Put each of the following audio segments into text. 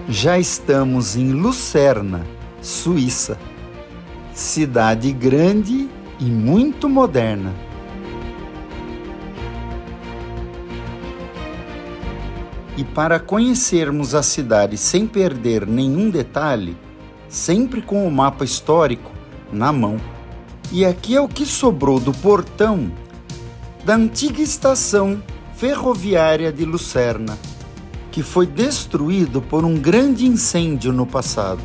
Já estamos em Lucerna, Suíça. Cidade grande e muito moderna. E para conhecermos a cidade sem perder nenhum detalhe, sempre com o mapa histórico na mão. E aqui é o que sobrou do portão da antiga estação ferroviária de Lucerna, que foi destruído por um grande incêndio no passado.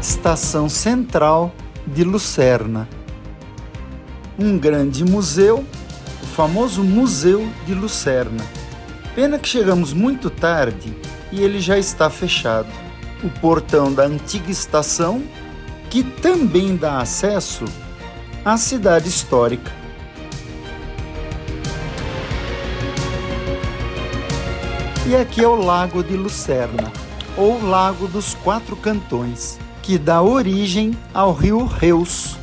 Estação Central de Lucerna. Um grande museu, o famoso Museu de Lucerna. Pena que chegamos muito tarde e ele já está fechado. O portão da antiga estação, que também dá acesso à cidade histórica. E aqui é o Lago de Lucerna, ou Lago dos Quatro Cantões, que dá origem ao rio Reuss.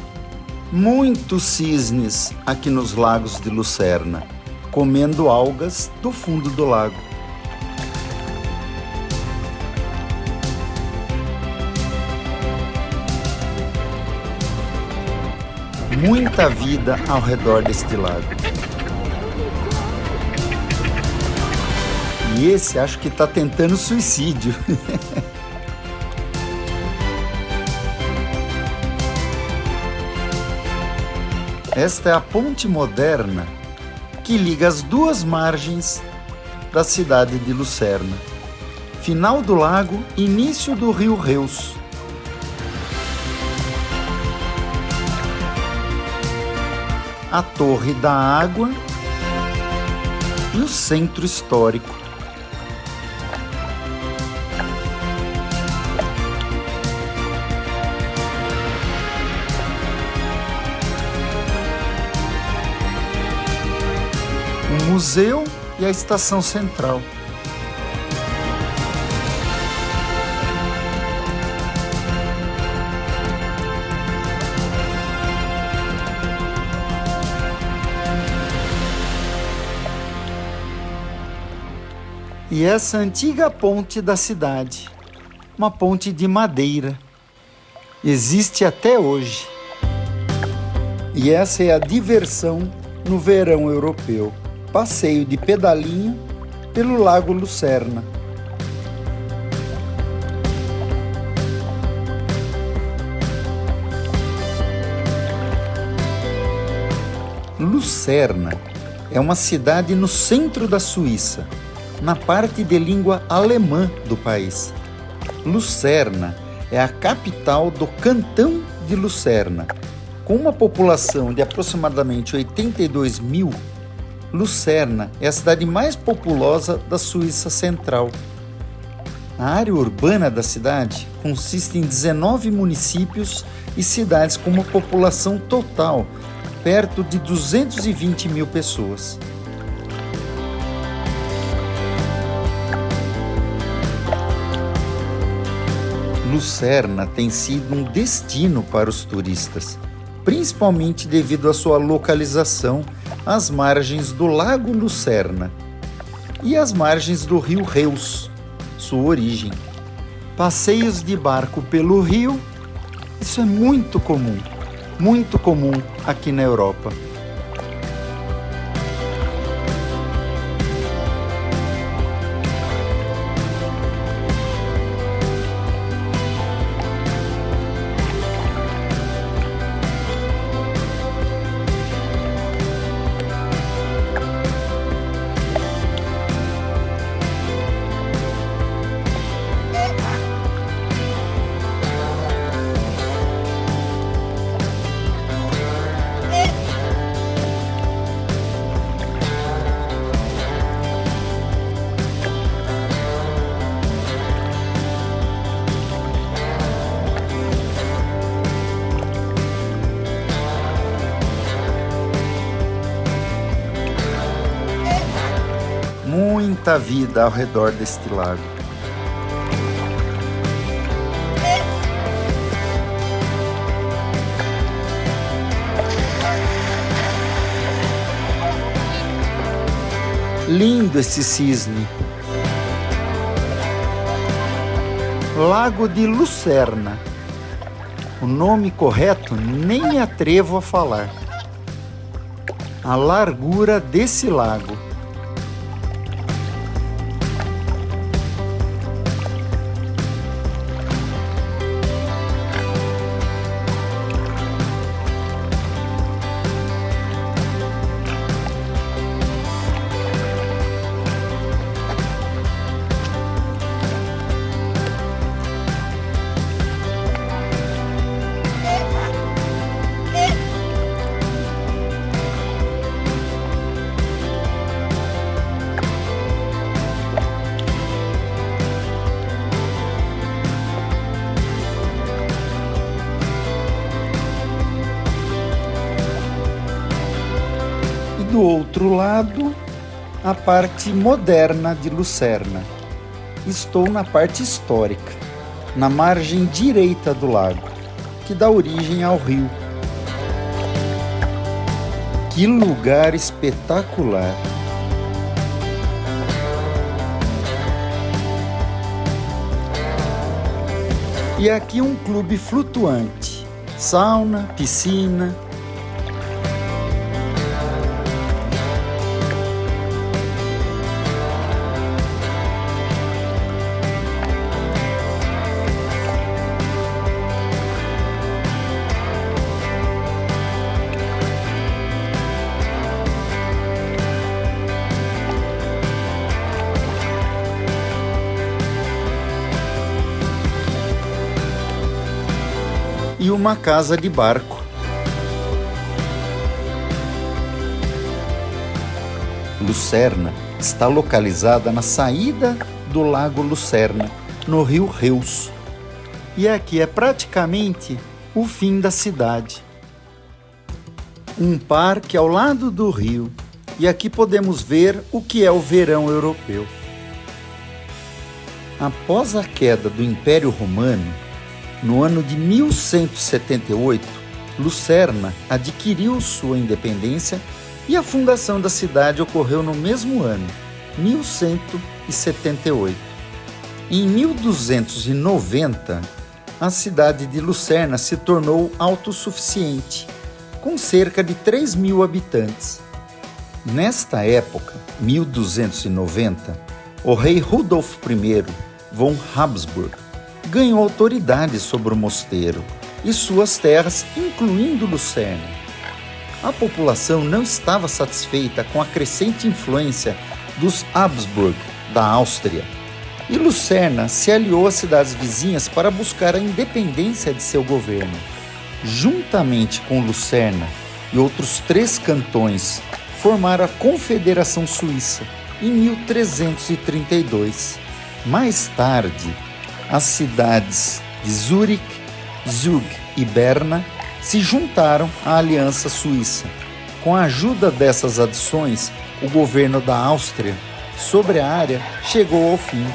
Muitos cisnes aqui nos lagos de Lucerna, comendo algas do fundo do lago. Muita vida ao redor deste lago. E esse acho que está tentando suicídio. Esta é a ponte moderna que liga as duas margens da cidade de Lucerna. Final do lago, início do rio Reuss. A Torre da Água e o centro histórico. O museu e a estação central. E essa antiga ponte da cidade, uma ponte de madeira, existe até hoje. E essa é a diversão no verão europeu. Passeio de pedalinho pelo Lago Lucerna. Lucerna é uma cidade no centro da Suíça, na parte de língua alemã do país. Lucerna é a capital do Cantão de Lucerna. Com uma população de aproximadamente 82 mil, Lucerna é a cidade mais populosa da Suíça Central. A área urbana da cidade consiste em 19 municípios e cidades com uma população total perto de 220 mil pessoas. Lucerna tem sido um destino para os turistas, principalmente devido à sua localização às margens do Lago Lucerna e às margens do rio Reuss, sua origem. Passeios de barco pelo rio, isso é muito comum aqui na Europa. Muita vida ao redor deste lago. Lindo esse cisne. Lago de Lucerna. O nome correto nem me atrevo a falar. A largura desse lago. Do outro lado, a parte moderna de Lucerna. Estou na parte histórica, na margem direita do lago, que dá origem ao rio. Que lugar espetacular! E aqui um clube flutuante, sauna, piscina. E uma casa de barco. Lucerna está localizada na saída do Lago Lucerna, no rio Reus. E aqui é praticamente o fim da cidade. Um parque ao lado do rio. E aqui podemos ver o que é o verão europeu. Após a queda do Império Romano, no ano de 1178, Lucerna adquiriu sua independência e a fundação da cidade ocorreu no mesmo ano, 1178. Em 1290, a cidade de Lucerna se tornou autossuficiente, com cerca de 3.000 habitantes. Nesta época, 1290, o rei Rudolf I von Habsburg ganhou autoridade sobre o mosteiro e suas terras, incluindo Lucerna. A população não estava satisfeita com a crescente influência dos Habsburg da Áustria, e Lucerna se aliou às cidades vizinhas para buscar a independência de seu governo. Juntamente com Lucerna e outros 3 cantões, formaram a Confederação Suíça em 1332. Mais tarde, as cidades de Zurique, Zug e Berna se juntaram à Aliança Suíça. Com a ajuda dessas adições, o governo da Áustria sobre a área chegou ao fim.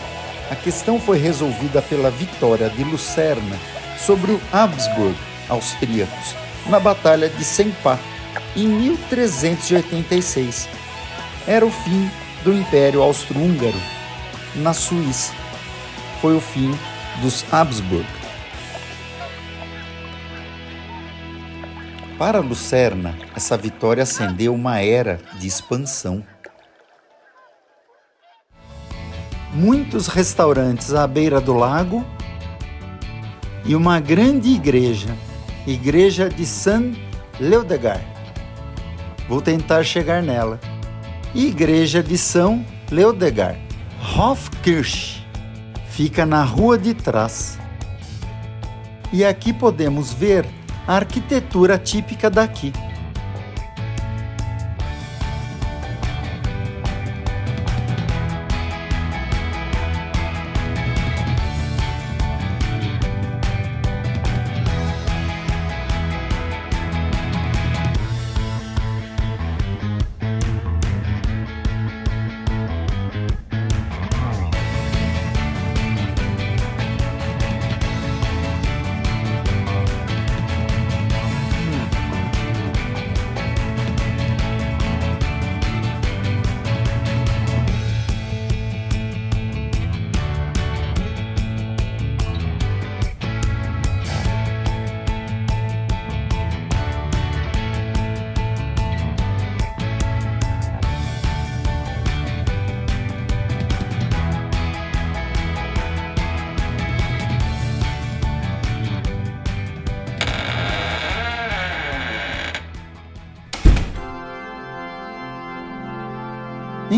A questão foi resolvida pela vitória de Lucerna sobre os Habsburg austríacos na Batalha de Sempach, em 1386. Era o fim do Império Austro-Húngaro na Suíça. Foi o fim dos Habsburg. Para Lucerna, essa vitória acendeu uma era de expansão. Muitos restaurantes à beira do lago e uma grande igreja, Igreja de Saint Leudegard. Vou tentar chegar nela. Igreja de São Leudegard, Hofkirche. Fica na rua de trás. E aqui podemos ver a arquitetura típica daqui.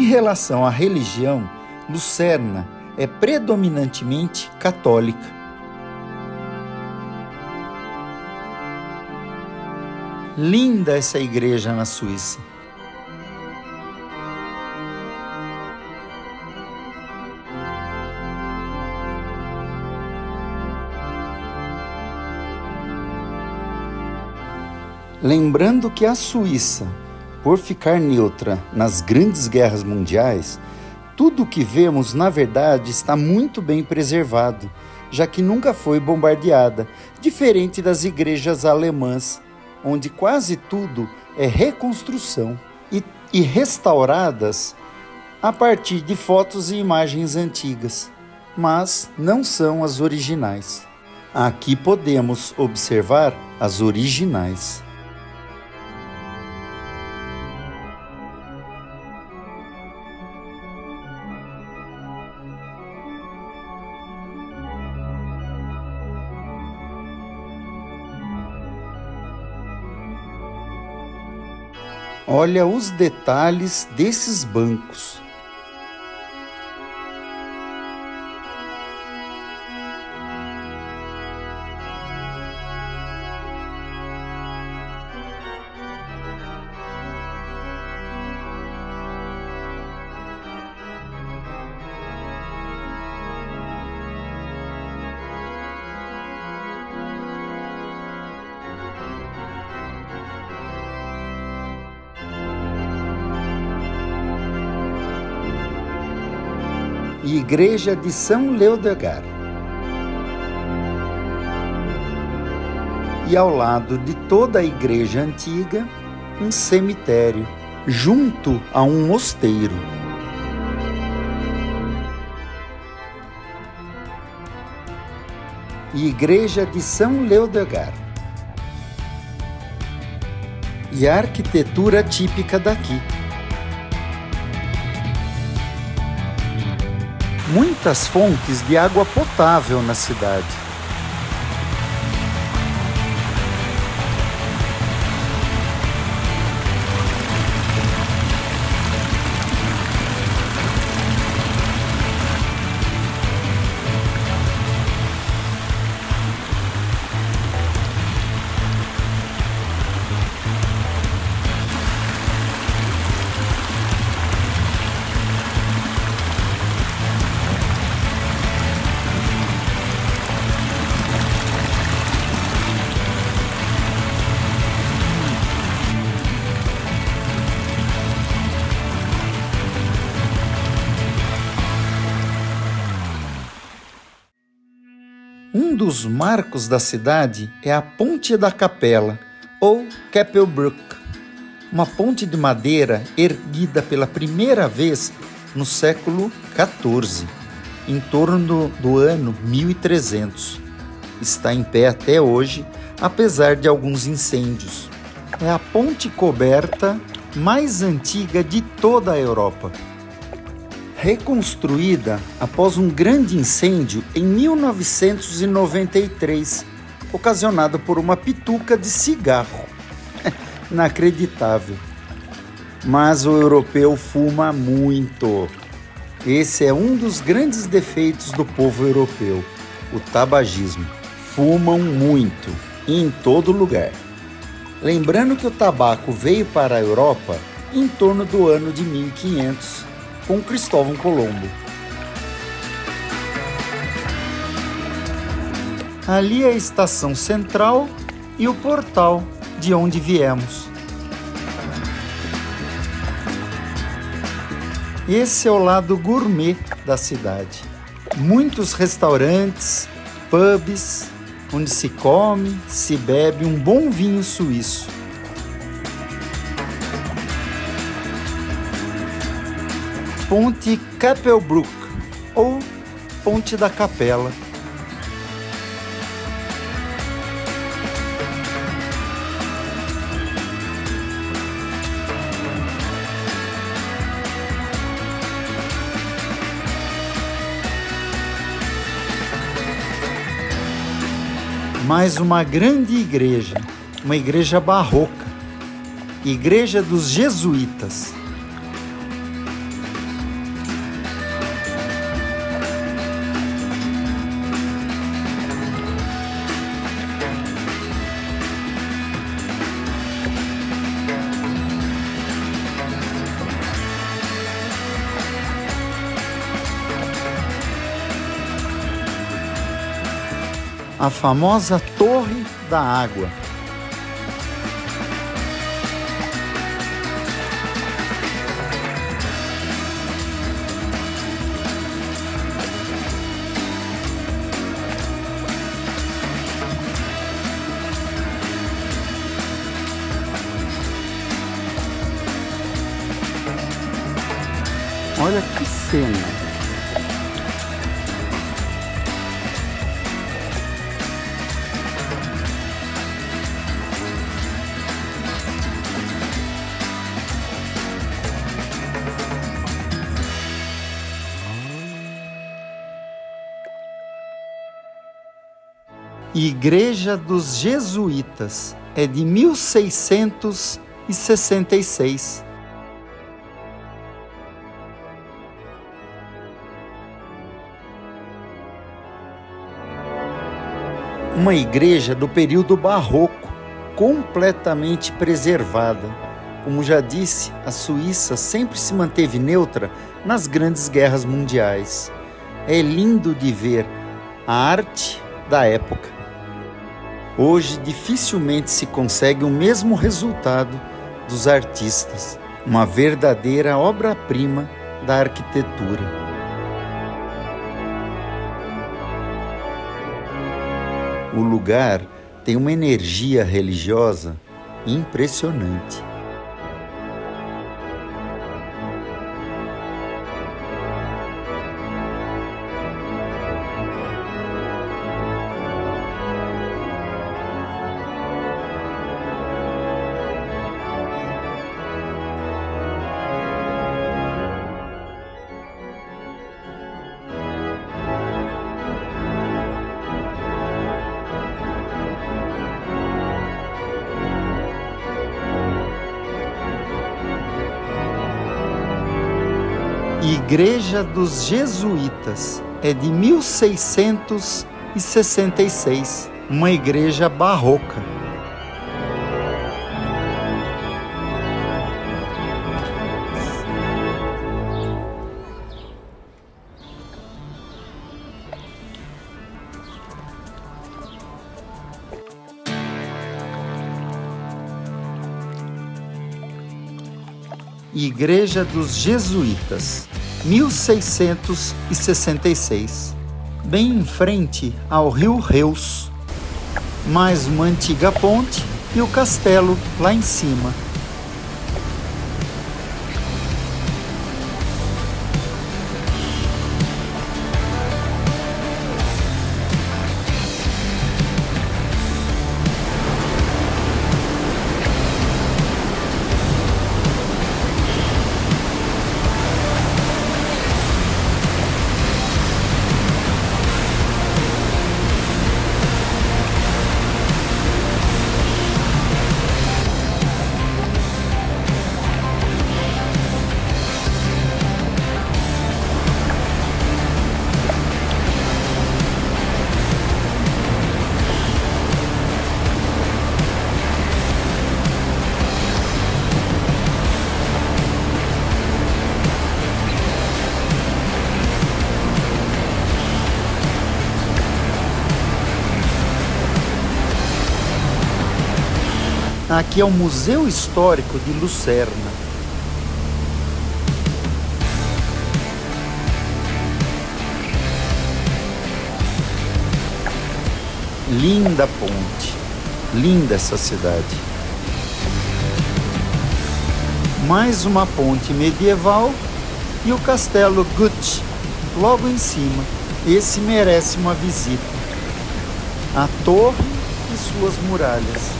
relação à religião, Lucerna é predominantemente católica. Linda essa igreja na Suíça. Lembrando que a Suíça, por ficar neutra nas grandes guerras mundiais, tudo o que vemos, na verdade, está muito bem preservado, já que nunca foi bombardeada, diferente das igrejas alemãs, onde quase tudo é reconstrução e restauradas a partir de fotos e imagens antigas, mas não são as originais. Aqui podemos observar as originais. Olha os detalhes desses bancos. Igreja de São Leodegar. E ao lado de toda a igreja antiga, um cemitério, junto a um mosteiro. Igreja de São Leodegar. E a arquitetura típica daqui. Muitas fontes de água potável na cidade. Um dos marcos da cidade é a Ponte da Capela, ou Kapelbrug, uma ponte de madeira erguida pela primeira vez no século XIV, em torno do ano 1300. Está em pé até hoje, apesar de alguns incêndios. É a ponte coberta mais antiga de toda a Europa. Reconstruída após um grande incêndio em 1993, ocasionado por uma pituca de cigarro. Inacreditável. Mas o europeu fuma muito. Esse é um dos grandes defeitos do povo europeu, o tabagismo. Fumam muito, e em todo lugar. Lembrando que o tabaco veio para a Europa em torno do ano de 1500, com Cristóvão Colombo. Ali é a estação central e o portal de onde viemos. Esse é o lado gourmet da cidade. Muitos restaurantes, pubs, onde se come, se bebe um bom vinho suíço. Ponte Kapelbrug, ou Ponte da Capela. Mais uma grande igreja, uma igreja barroca, Igreja dos Jesuítas. a famosa Torre da Água. Olha que cena! Igreja dos Jesuítas, é de 1666. Uma igreja do período barroco, completamente preservada. Como já disse, a Suíça sempre se manteve neutra nas grandes guerras mundiais. É lindo de ver a arte da época. Hoje dificilmente se consegue o mesmo resultado dos artistas, uma verdadeira obra-prima da arquitetura. O lugar tem uma energia religiosa impressionante. Igreja dos Jesuítas, é de 1666, uma igreja barroca. Igreja dos Jesuítas, 1666, bem em frente ao rio Reus, mais uma antiga ponte e o castelo lá em cima. Aqui é o Museu Histórico de Lucerna. Linda ponte, linda essa cidade. Mais uma ponte medieval e o Castelo Guth logo em cima. Esse merece uma visita. A torre e suas muralhas.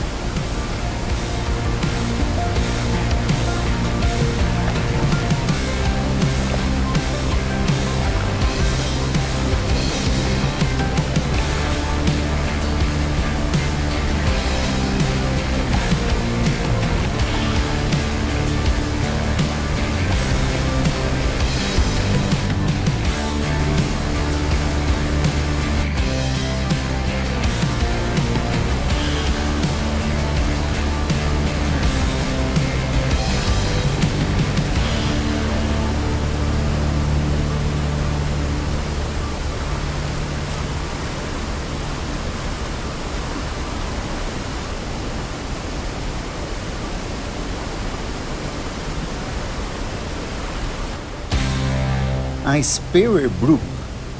a Speyer Brook,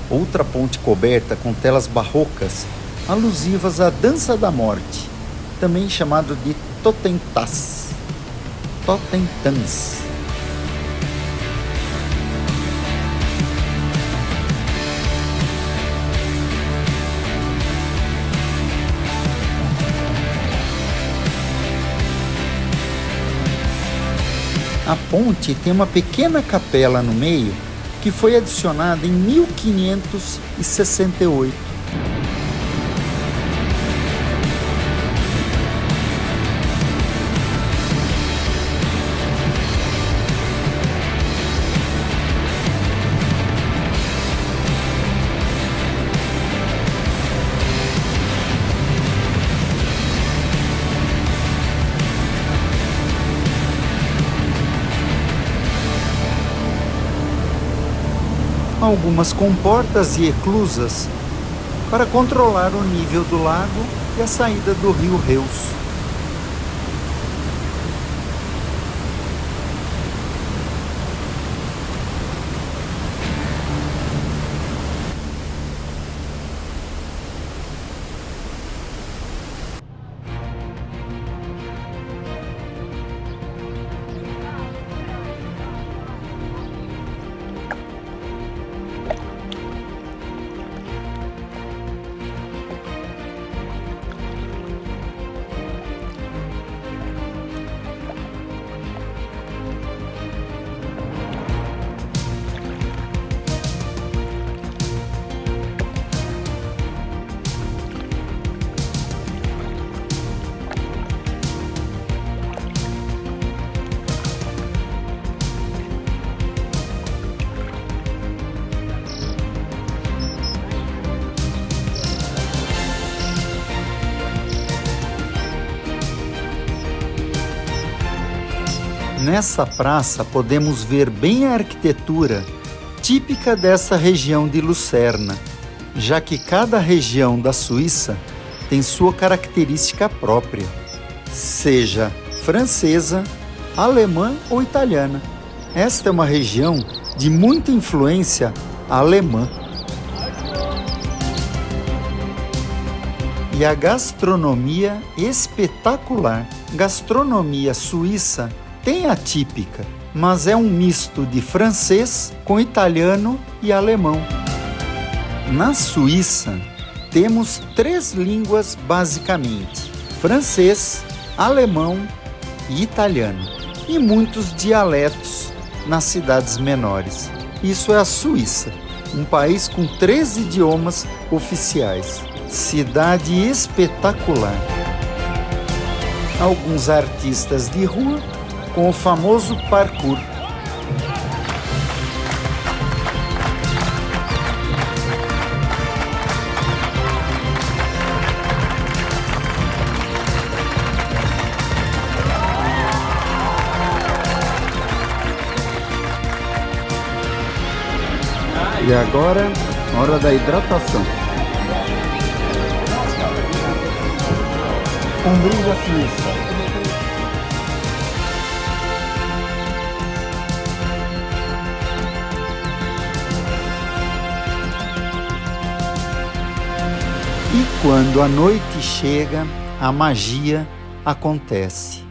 outra ponte coberta com telas barrocas alusivas à Dança da Morte, também chamado de Totentans. A ponte tem uma pequena capela no meio que foi adicionada em 1568. Algumas comportas e eclusas para controlar o nível do lago e a saída do rio Reus. Nessa praça podemos ver bem a arquitetura típica dessa região de Lucerna, já que cada região da Suíça tem sua característica própria, seja francesa, alemã ou italiana. Esta é uma região de muita influência alemã. E a gastronomia espetacular. Gastronomia suíça tem a típica, mas é um misto de francês com italiano e alemão. Na Suíça, temos 3 línguas basicamente: francês, alemão e italiano, e muitos dialetos nas cidades menores. Isso é a Suíça, um país com 3 idiomas oficiais. Cidade espetacular. Alguns artistas de rua com o famoso parkour. E agora, hora da hidratação. Um brinde à Suíça. E quando a noite chega, a magia acontece.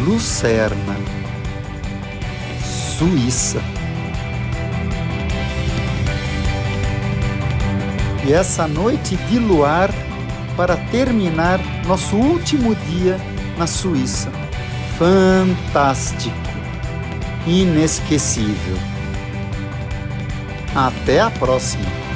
Lucerna, Suíça. E essa noite de luar para terminar nosso último dia na Suíça. Fantástico, inesquecível. Até a próxima!